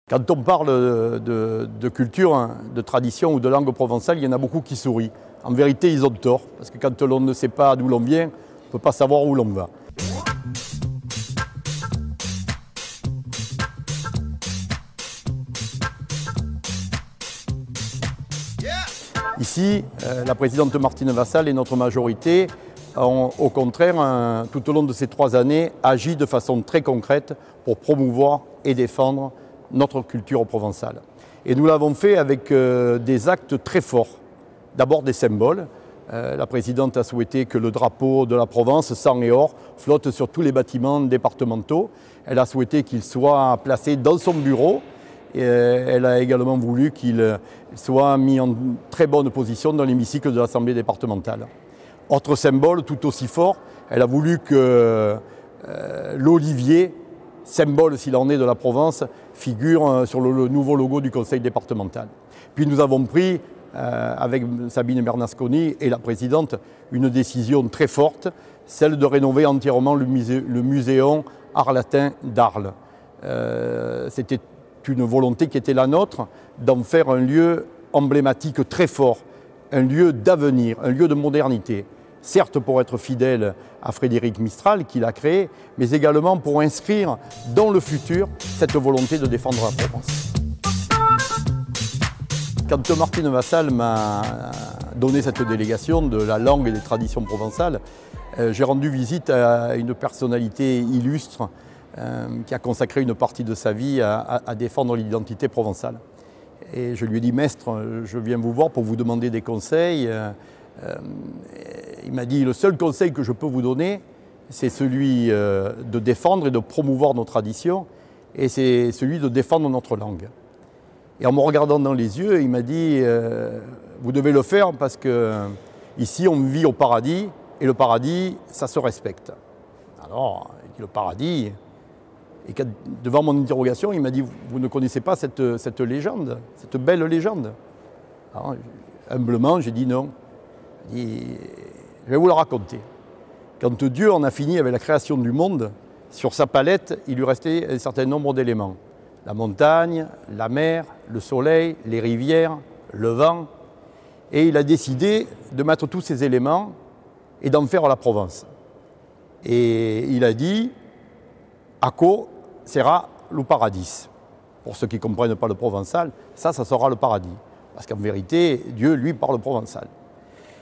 Quand on parle de culture, hein, de tradition ou de langue provençale, il y en a beaucoup qui sourient. En vérité, ils ont tort, parce que quand l'on ne sait pas d'où l'on vient, on ne peut pas savoir où l'on va. Ici, la présidente Martine Vassal et notre majorité ont, au contraire, tout au long de ces 3 années, agi de façon très concrète pour promouvoir et défendre notre culture provençale. Et nous l'avons fait avec des actes très forts. D'abord des symboles. La présidente a souhaité que le drapeau de la Provence, sang et or, flotte sur tous les bâtiments départementaux. Elle a souhaité qu'il soit placé dans son bureau. Et elle a également voulu qu'il soit mis en très bonne position dans l'hémicycle de l'Assemblée départementale. Autre symbole tout aussi fort, elle a voulu que l'olivier, symbole s'il en est de la Provence, figure sur le nouveau logo du conseil départemental. Puis nous avons pris, avec Sabine Bernasconi et la présidente, une décision très forte, celle de rénover entièrement le muséum Art Latin d'Arles. C'était une volonté qui était la nôtre, d'en faire un lieu emblématique très fort, un lieu d'avenir, un lieu de modernité. Certes pour être fidèle à Frédéric Mistral qui l'a créé, mais également pour inscrire dans le futur cette volonté de défendre la Provence. Quand Martine Vassal m'a donné cette délégation de la langue et des traditions provençales, j'ai rendu visite à une personnalité illustre qui a consacré une partie de sa vie à défendre l'identité provençale. Et je lui ai dit, maître, je viens vous voir pour vous demander des conseils. Il m'a dit, le seul conseil que je peux vous donner, c'est celui de défendre et de promouvoir nos traditions, et c'est celui de défendre notre langue. Et en me regardant dans les yeux, il m'a dit, vous devez le faire parce que ici on vit au paradis, et le paradis, ça se respecte. Alors, le paradis, et devant mon interrogation, il m'a dit, vous ne connaissez pas cette légende, cette belle légende? Alors, humblement, j'ai dit non. Il dit, je vais vous la raconter. Quand Dieu en a fini avec la création du monde, sur sa palette, il lui restait un certain nombre d'éléments. La montagne, la mer, le soleil, les rivières, le vent. Et il a décidé de mettre tous ces éléments et d'en faire la Provence. Et il a dit, Acco sera le paradis. Pour ceux qui ne comprennent pas le provençal, ça sera le paradis. Parce qu'en vérité, Dieu, lui, parle provençal.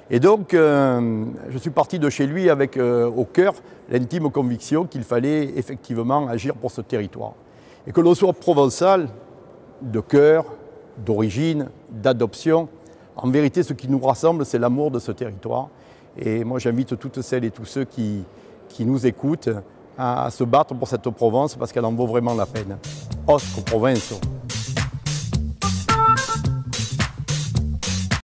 Et donc, je suis parti de chez lui avec au cœur l'intime conviction qu'il fallait effectivement agir pour ce territoire. Et que l'on soit provençal, de cœur, d'origine, d'adoption, en vérité, ce qui nous rassemble, c'est l'amour de ce territoire. Et moi, j'invite toutes celles et tous ceux qui nous écoutent à se battre pour cette Provence parce qu'elle en vaut vraiment la peine. Osco Provenço.